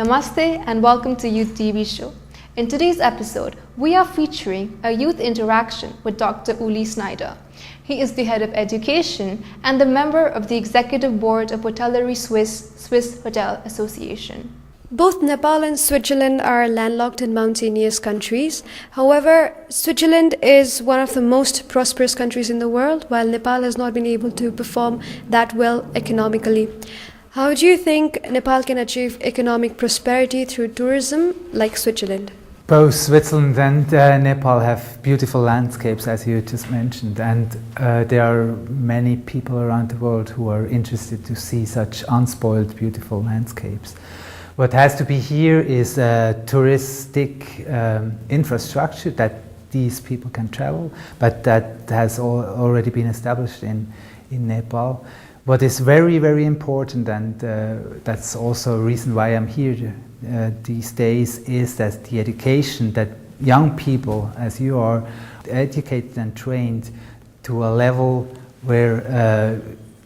Namaste and welcome to Youth TV Show. In today's episode, we are featuring a youth interaction with Dr. UELI SCHNEIDER. He is the head of education and the member of the executive board of Hotelleriesuisse, Swiss Hotel Association. Both Nepal and Switzerland are landlocked and mountainous countries. However, Switzerland is one of the most prosperous countries in the world, while Nepal has not been able to perform that well economically. How do you think Nepal can achieve economic prosperity through tourism like Switzerland? Both Switzerland and Nepal have beautiful landscapes, as you just mentioned, and there are many people around the world who are interested to see such unspoiled, beautiful landscapes. What has to be here is a touristic infrastructure that these people can travel, but that has already been established in Nepal. What is very, very important, and that's also a reason why I'm here these days, is that the education that young people, as you are, educated and trained to a level where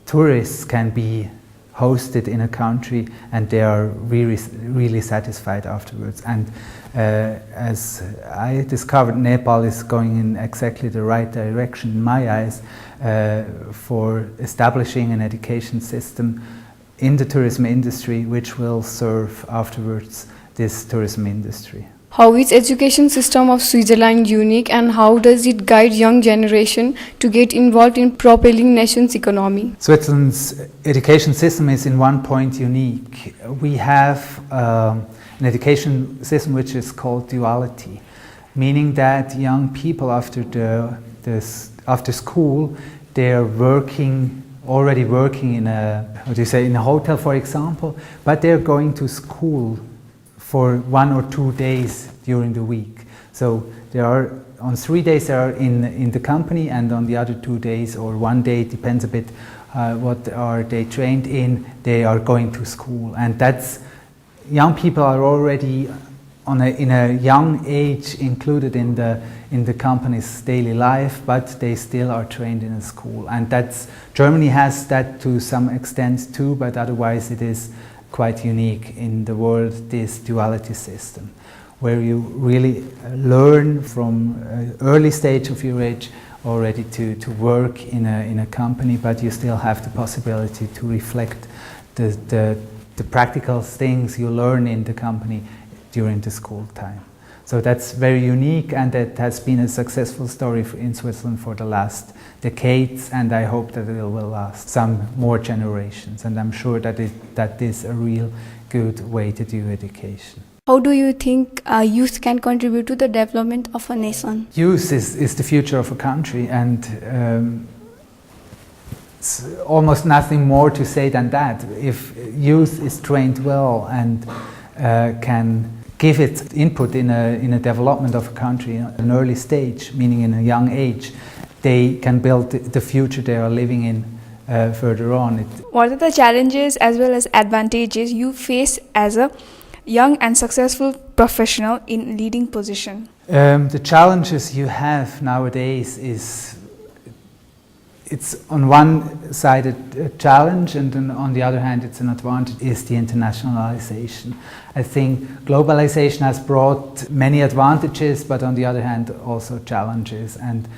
tourists can be hosted in a country and they are really satisfied afterwards. And as I discovered, Nepal is going in exactly the right direction in my eyes for establishing an education system in the tourism industry which will serve afterwards this tourism industry. How is education system of Switzerland unique, and how does it guide young generation to get involved in propelling nation's economy? Switzerland's education system is in one point unique. We have an education system which is called duality, meaning that young people after school, they are already working in in a hotel, for example, but they're going to school for 1 or 2 days during the week. So there are, on 3 days they are in the company, and on the other 2 days or 1 day, it depends a bit what are they trained in, they are going to school. And that's, young people are already in a young age included in the company's daily life, but they still are trained in a school. And Germany has that to some extent too, but otherwise it is quite unique in the world, this duality system, where you really learn from an early stage of your age already to work in a company, but you still have the possibility to reflect the practical things you learn in the company during the school time. So that's very unique, and that has been a successful story in Switzerland for the last decades, and I hope that it will last some more generations, and I'm sure that is a real good way to do education. How do you think youth can contribute to the development of a nation? Youth is the future of a country, and it's almost nothing more to say than that. If youth is trained well and can give its input in a development of a country at an early stage, meaning in a young age, they can build the future they are living in further on. What are the challenges as well as advantages you face as a young and successful professional in leading position? The challenges you have nowadays it's on one side a challenge, and then on the other hand it's an advantage, is the internationalization. I think globalization has brought many advantages, but on the other hand also challenges, and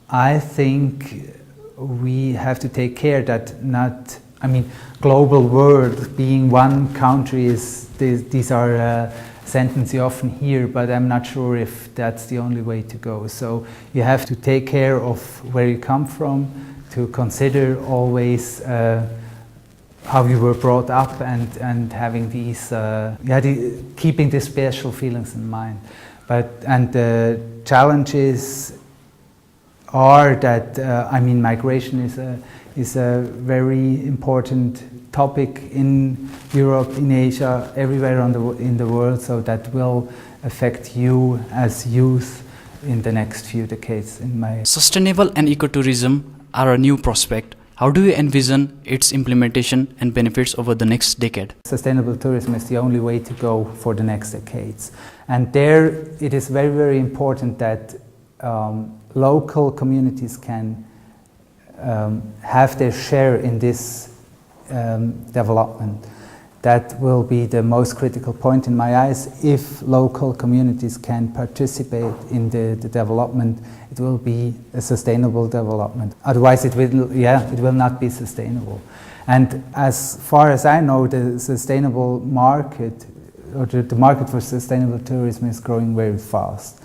I think we have to take care that global world being one country these are sentences you often hear, but I'm not sure if that's the only way to go. So you have to take care of where you come from, to consider always how you were brought up, and having these keeping these special feelings in mind. And the challenges are that migration is a very important topic in Europe, in Asia, everywhere in the world, so that will affect you as youth in the next few decades. Sustainable and ecotourism are a new prospect. How do you envision its implementation and benefits over the next decade? Sustainable tourism is the only way to go for the next decades. And there it is very, very important that local communities can have their share in this development. That will be the most critical point in my eyes. If local communities can participate in the development, it will be a sustainable development. Otherwise, it will not be sustainable. And as far as I know, the sustainable market, or the market for sustainable tourism, is growing very fast.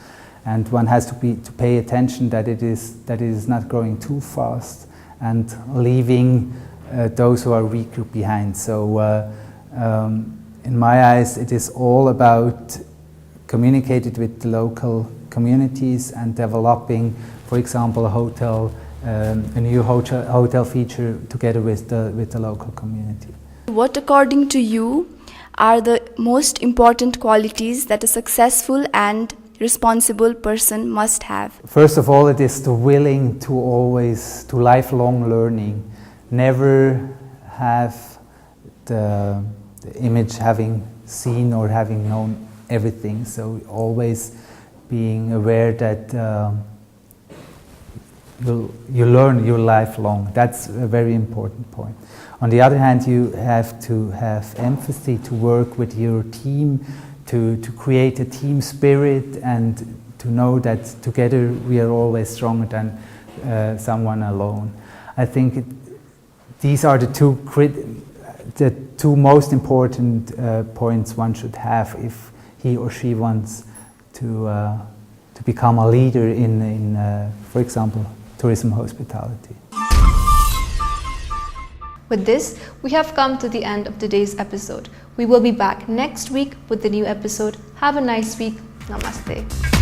And one has to pay attention that it is not growing too fast and leaving those who are weaker behind. So. In my eyes, it is all about communicating with the local communities and developing, for example, a new hotel feature together with the local community. What, according to you, are the most important qualities that a successful and responsible person must have? First of all, it is the willing to lifelong learning. Never have the image having seen or having known everything, so always being aware that you learn your lifelong. That's a very important point. On the other hand, you have to have empathy to work with your team, to create a team spirit, and to know that together we are always stronger than someone alone. I think these are the two most important points one should have if he or she wants to become a leader in for example, tourism hospitality. With this, we have come to the end of today's episode. We will be back next week with a new episode. Have a nice week. Namaste.